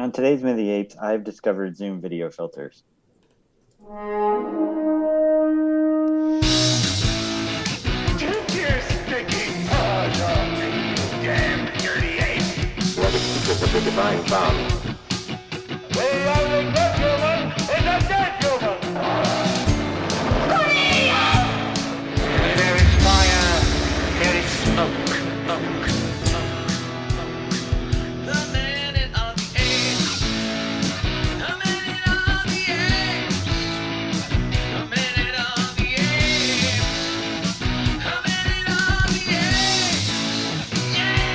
On today's Minute of the Apes, I've discovered Zoom video filters. Take your sticking paws off me, you damn dirty ape! What is the divine bomb? Whether you're a good human or a dead human! Where there is fire, there is smoke. The minute of the apes. The minute of the apes. The minute of the apes. The minute of the apes. Yay!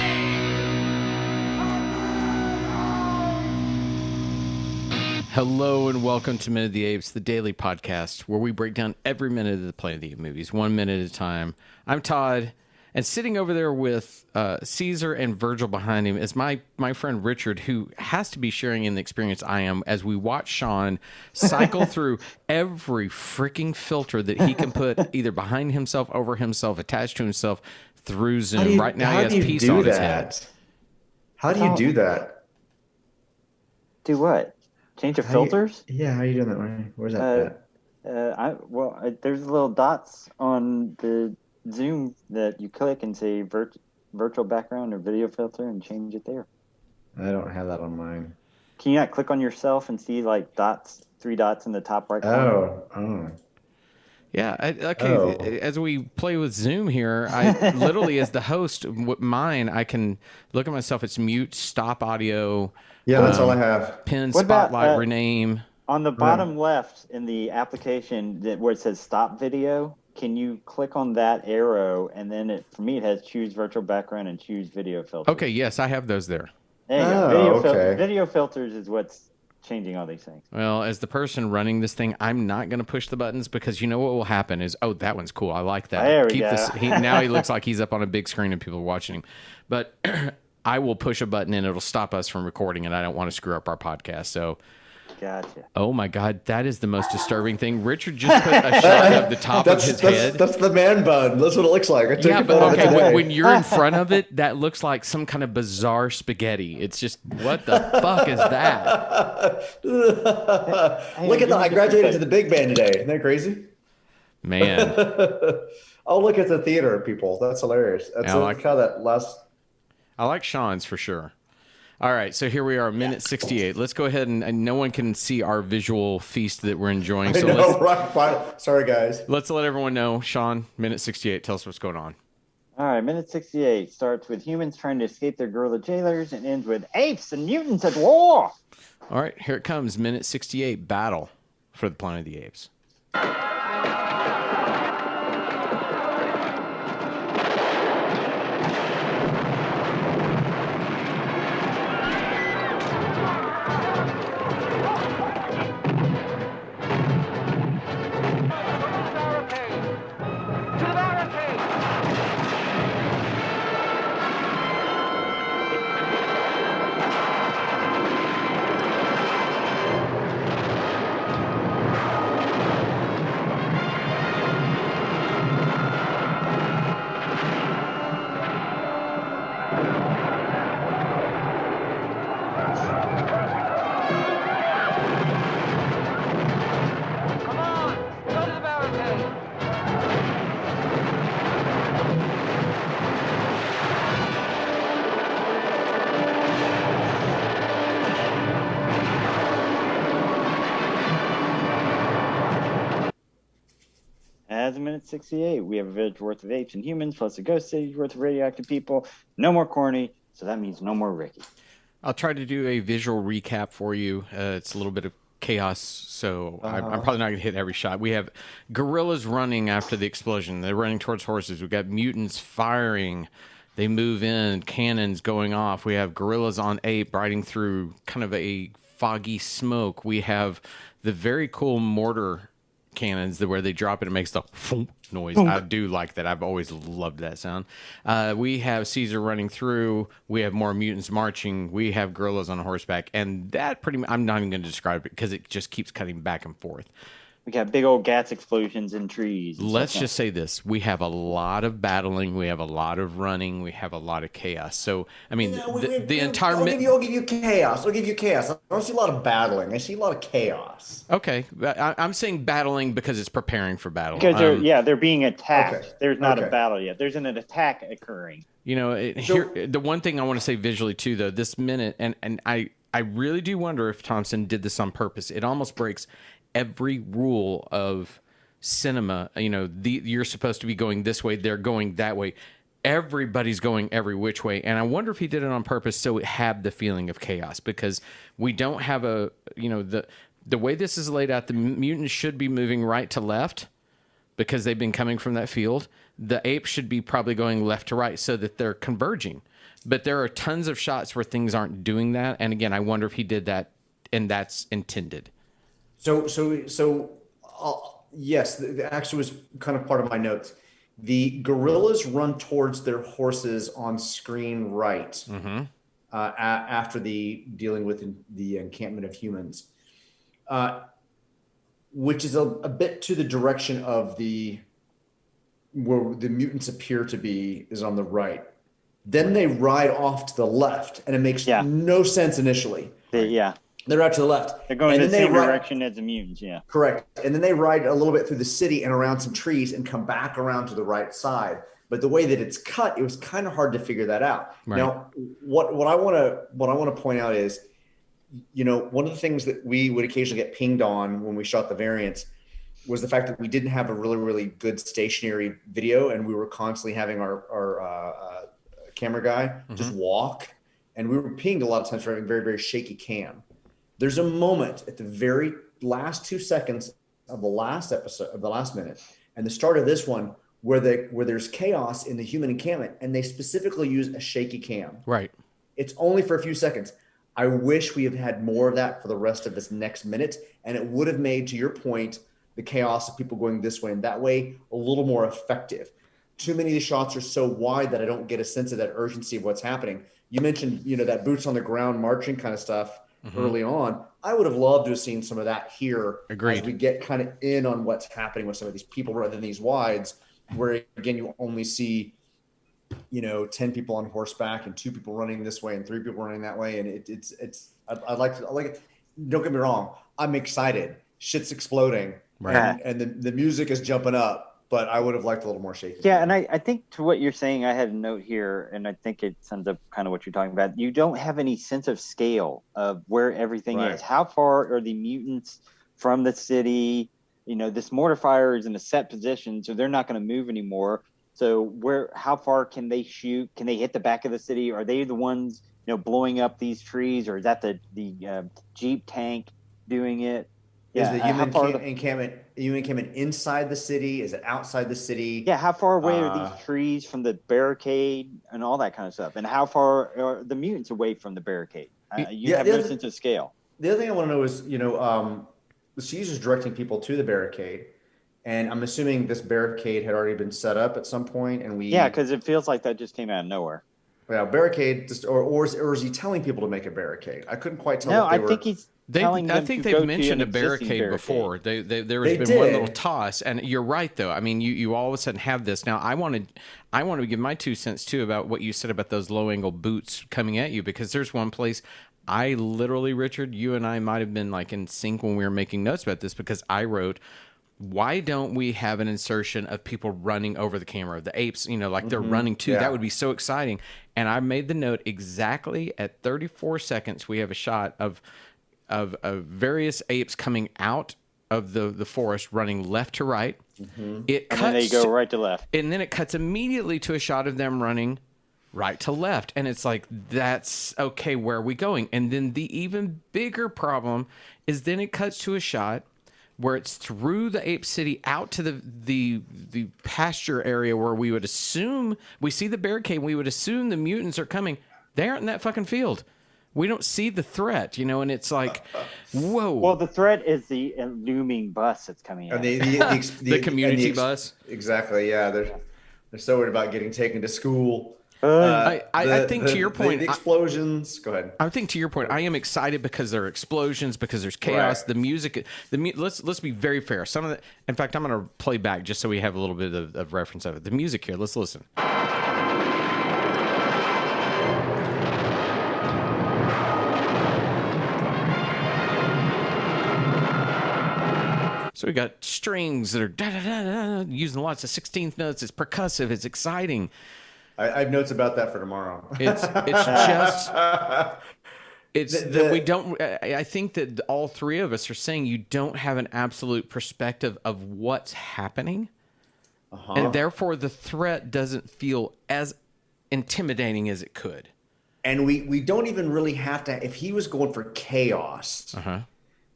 Hello and welcome to Minute of the Apes, the daily podcast where we break down every minute of the Planet of the Apes movies, 1 minute at a time. I'm Todd, and sitting over there with Caesar and Virgil behind him is my friend Richard, who has to be sharing in the experience I am as we watch Sean cycle through every freaking filter that he can put either behind himself, over himself, attached to himself through Zoom. Right now he has peace on his head. How do you do that? Do what? Change the filters? How are you doing that, Ryan? Where's that at? There's little dots on the Zoom that you click and say virtual background or video filter and change it there. I don't have that on mine. Can you not click on yourself and see like dots, 3 dots in the top right corner? Oh. Yeah. As we play with Zoom here, I literally, as the host, mine, I can look at myself. It's mute, stop audio. Yeah, that's all I have. Pin, What about, spotlight, rename. On the bottom left in the application where it says stop video, can you click on that arrow and then for me it has choose virtual background and choose video filter. Okay, yes, I have those there. There you go. Okay. Video filters is what's changing all these things. Well, as the person running this thing, I'm not going to push the buttons because you know what will happen is, oh, that one's cool. I like that. There we go. Now he looks like he's up on a big screen and people are watching him. But I will push a button and it'll stop us from recording, and I don't want to screw up our podcast. So, Gotcha. oh my God, that is the most disturbing thing. Richard just put a shot of the top of his head. That's the man bun. That's what it looks like. I took Yeah, a but photo okay, today. when you're in front of it, that looks like some kind of bizarre spaghetti. It's just, what the fuck is that? Look at that. I graduated to the big band today. Isn't that crazy? Man. Oh, look at the theater, people. That's hilarious. That's Yeah, I like how that last... I like Sean's for sure. All right, so here we are, minute 68. Let's go ahead and no one can see our visual feast that we're enjoying. So right. Sorry, guys. let's let everyone know. Sean, minute 68, tell us what's going on. All right, minute 68 starts with humans trying to escape their gorilla jailers and ends with apes and mutants at war. All right, here it comes, minute 68, battle for the Planet of the Apes. Come on, go to the barricade. As of minute 68, we have a village worth of apes and humans, plus a ghost city worth of radioactive people. No more corny, so that means no more Ricky. I'll try to do a visual recap for you. It's a little bit of chaos, so I'm probably not going to hit every shot. We have gorillas running after the explosion. They're running towards horses. We've got mutants firing. They move in, cannons going off. We have gorillas on ape riding through kind of a foggy smoke. We have the very cool mortar cannons where they drop it, it makes the thump noise. I do like that. I've always loved that sound. We have Caesar running through. We have more mutants marching. We have gorillas on horseback. And that pretty much, I'm not even going to describe it because it just keeps cutting back and forth. We got big old gas explosions in trees. Let's just say this. We have a lot of battling. We have a lot of running. We have a lot of chaos. So, I mean, the entire... I'll give you chaos. I'll give you chaos. I don't see a lot of battling. I see a lot of chaos. Okay. I'm saying battling because it's preparing for battle. Because they're being attacked. Okay. There's not a battle yet. There's an attack occurring. You know, here, the one thing I want to say visually too, though, this minute, and I really do wonder if Thompson did this on purpose. It almost breaks every rule of cinema. You know, you're supposed to be going this way, they're going that way. Everybody's going every which way, and I wonder if he did it on purpose so it had the feeling of chaos, because we don't have the way this is laid out. The mutants should be moving right to left because they've been coming from that field. The apes should be probably going left to right so that they're converging. But there are tons of shots where things aren't doing that, and again, I wonder if he did that and that's intended. Yes, that actually was kind of part of my notes. The gorillas run towards their horses on screen right after the dealing with the encampment of humans, which is a bit to the direction of where the mutants appear to be is on the right. Then they ride off to the left, and it makes no sense initially. They're out to the left. They're going in the same direction as the mutants, Correct. And then they ride a little bit through the city and around some trees and come back around to the right side. But the way that it's cut, it was kind of hard to figure that out. Right. Now, what I want to point out is, you know, one of the things that we would occasionally get pinged on when we shot the variants was the fact that we didn't have a really, really good stationary video, and we were constantly having our camera guy just walk, and we were pinged a lot of times for having very, very shaky cam. There's a moment at the very last 2 seconds of the last episode of the last minute and the start of this one where there's chaos in the human encampment, and they specifically use a shaky cam. Right. It's only for a few seconds. I wish we had had more of that for the rest of this next minute, and it would have made, to your point, the chaos of people going this way and that way a little more effective. Too many of these shots are so wide that I don't get a sense of that urgency of what's happening. You mentioned, you know, that boots on the ground marching kind of stuff early on. I would have loved to have seen some of that here. Agreed. As we get kind of in on what's happening with some of these people rather than these wides, where again you only see, you know, 10 people on horseback and 2 people running this way and 3 people running that way, and I like it. Don't get me wrong, I'm excited. Shit's exploding, right? And the music is jumping up. But I would have liked a little more shaky. Yeah, and I think to what you're saying, I had a note here, and I think it sums up kind of what you're talking about. You don't have any sense of scale of where everything is. How far are the mutants from the city? You know, this mortar fire is in a set position, so they're not going to move anymore. So how far can they shoot? Can they hit the back of the city? Are they the ones, you know, blowing up these trees, or is that the Jeep tank doing it? Is the human encampment inside the city? Is it outside the city? Yeah, how far away are these trees from the barricade and all that kind of stuff? And how far are the mutants away from the barricade? You have no sense of scale. The other thing I want to know is, you know, the Caesar's directing people to the barricade, and I'm assuming this barricade had already been set up at some point, and because it feels like that just came out of nowhere. Yeah, barricade, or is he telling people to make a barricade? I couldn't quite tell. No, I think he's. I think they've mentioned a barricade before. There has been one little toss, and you're right though. I mean, you all of a sudden have this. Now, I want to give my 2 cents too about what you said about those low angle boots coming at you, because there's one place I literally, Richard, you and I might have been like in sync when we were making notes about this, because I wrote, why don't we have an insertion of people running over the camera, the apes, you know, like they're running too. That would be so exciting. And I made the note exactly at 34 seconds. We have a shot of various apes coming out of the forest, running left to right. It cuts, and then they go right to left. And then it cuts immediately to a shot of them running right to left. And it's like, that's okay, where are we going? And then the even bigger problem is then it cuts to a shot where it's through the ape city out to the pasture area where we would assume, we see the barricade, we would assume the mutants are coming. They aren't in that fucking field. We don't see the threat, you know, and it's like, whoa. Well, the threat is the looming bus that's coming out. The community bus. Exactly, yeah. They're so worried about getting taken to school. I think to your point, the explosions. Go ahead. I think to your point, I am excited because there are explosions, because there's chaos. Right. The music, let's be very fair. Some of the, in fact, I'm going to play back just so we have a little bit of reference of it. The music here. Let's listen. So we got strings that are da-da-da-da, using lots of 16th notes. It's percussive. It's exciting. I have notes about that for tomorrow. We don't. I think that all three of us are saying you don't have an absolute perspective of what's happening, and therefore the threat doesn't feel as intimidating as it could. And we don't even really have to. If he was going for chaos.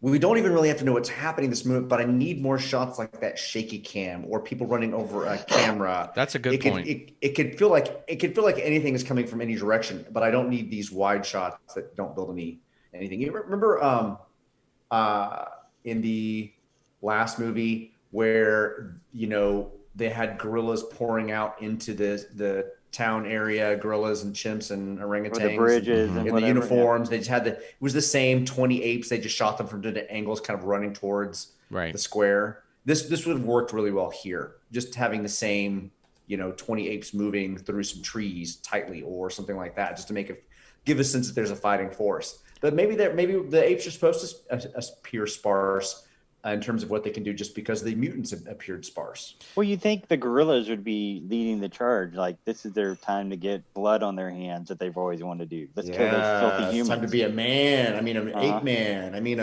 We don't even really have to know what's happening in this moment, but I need more shots like that shaky cam or people running over a camera. That's a good point. It could feel like anything is coming from any direction, but I don't need these wide shots that don't build anything. You remember in the last movie where they had gorillas pouring out into the town area, gorillas and chimps and orangutans, the bridges and in the uniforms. Yeah. They just had it was the same 20 apes. They just shot them from different angles, kind of running towards the square. This would have worked really well here. Just having the same, 20 apes moving through some trees tightly or something like that, just to give a sense that there's a fighting force. But maybe the apes are supposed to appear sparse in terms of what they can do, just because the mutants have appeared sparse. Well, you think the gorillas would be leading the charge? Like, this is their time to get blood on their hands that they've always wanted to do. Let's kill those filthy humans. It's time to be a man. I mean, an ape man. I mean,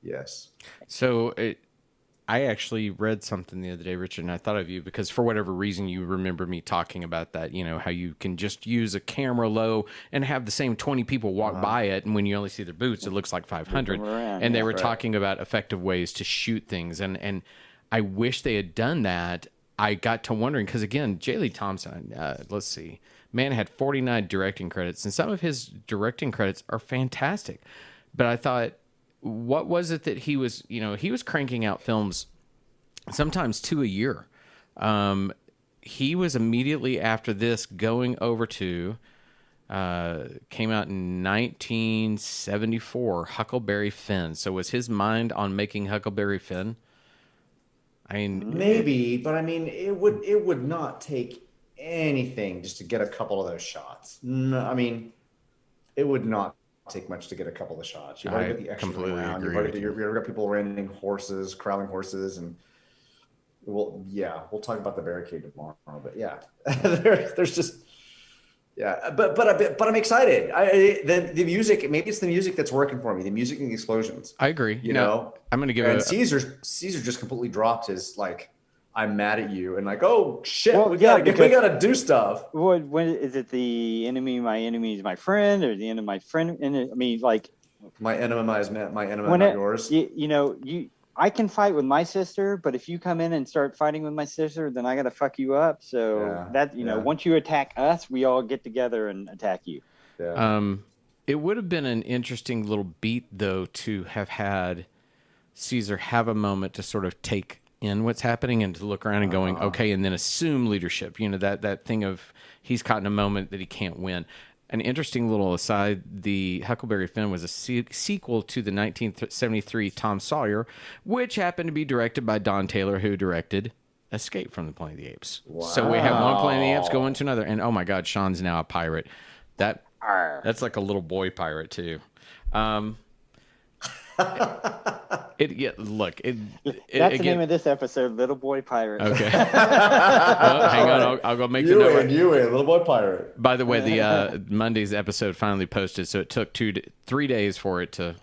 yes. So I actually read something the other day, Richard, and I thought of you because for whatever reason you remember me talking about that, how you can just use a camera low and have the same 20 people walk by it, and when you only see their boots, it looks like 500. And they were talking about effective ways to shoot things, and I wish they had done that. I got to wondering, because again, J. Lee Thompson, let's see, man had 49 directing credits, and some of his directing credits are fantastic. But I thought, what was it that he was, he was cranking out films sometimes 2 a year. He was immediately after this going over to, came out in 1974, Huckleberry Finn. So was his mind on making Huckleberry Finn? I mean, maybe, but I mean, it would not take anything just to get a couple of those shots. No, I mean, it would not take much to get a couple of shots. You've already got the extras around. You've got people renting horses, corralling horses, and we'll talk about the barricade tomorrow. But yeah, there's just but I'm excited. The music, maybe it's the music that's working for me. The music and the explosions. I agree. I'm going to give it. Caesar just completely dropped his I'm mad at you, and oh shit, we gotta do stuff. When is it the enemy? My enemy is my friend, or the end of my friend? And I mean, my enemy is my enemy, not yours. I can fight with my sister, but if you come in and start fighting with my sister, then I gotta fuck you up. So once you attack us, we all get together and attack you. Yeah. It would have been an interesting little beat, though, to have had Caesar have a moment to sort of take in what's happening and to look around and going, okay, and then assume leadership. That thing of he's caught in a moment that he can't win. An interesting little aside, the Huckleberry Finn was a sequel to the 1973 Tom Sawyer, which happened to be directed by Don Taylor, who directed Escape from the Planet of the Apes. Wow. So we have one Planet of the Apes going to another, and oh my God, Sean's now a pirate. That's like a little boy pirate too. That's the name of this episode, Little Boy Pirate. Okay. Well, hang on, I'll go make the note. You in Little Boy Pirate. By the way, the Monday's episode finally posted, so it took 3 days for it to.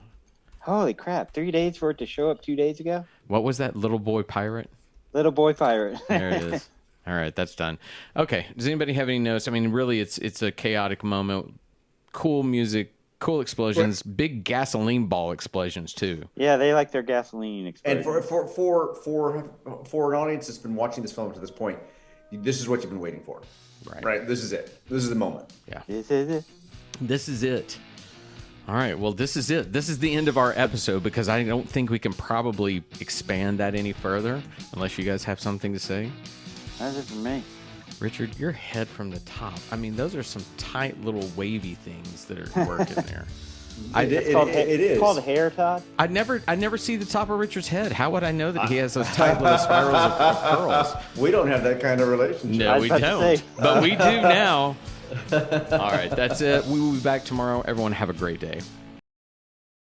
Holy crap! 3 days for it to show up 2 days ago. What was that? Little Boy Pirate. Little Boy Pirate. There it is. All right, that's done. Okay. Does anybody have any notes? I mean, really, it's a chaotic moment. Cool music. Cool explosions, big gasoline ball explosions too. Yeah, they like their gasoline explosions. And for an audience that's been watching this film to this point, this is what you've been waiting for. Right. This is it. This is the moment. Yeah. This is it. This is it. All right. Well, this is it. This is the end of our episode because I don't think we can probably expand that any further unless you guys have something to say. That's it for me. Richard, your head from the top. I mean, those are some tight little wavy things that are working there. It is. It's called hair, Todd. I never see the top of Richard's head. How would I know that he has those tight little spirals of curls? We don't have that kind of relationship. No, we don't. But we do now. All right, that's it. We will be back tomorrow. Everyone have a great day.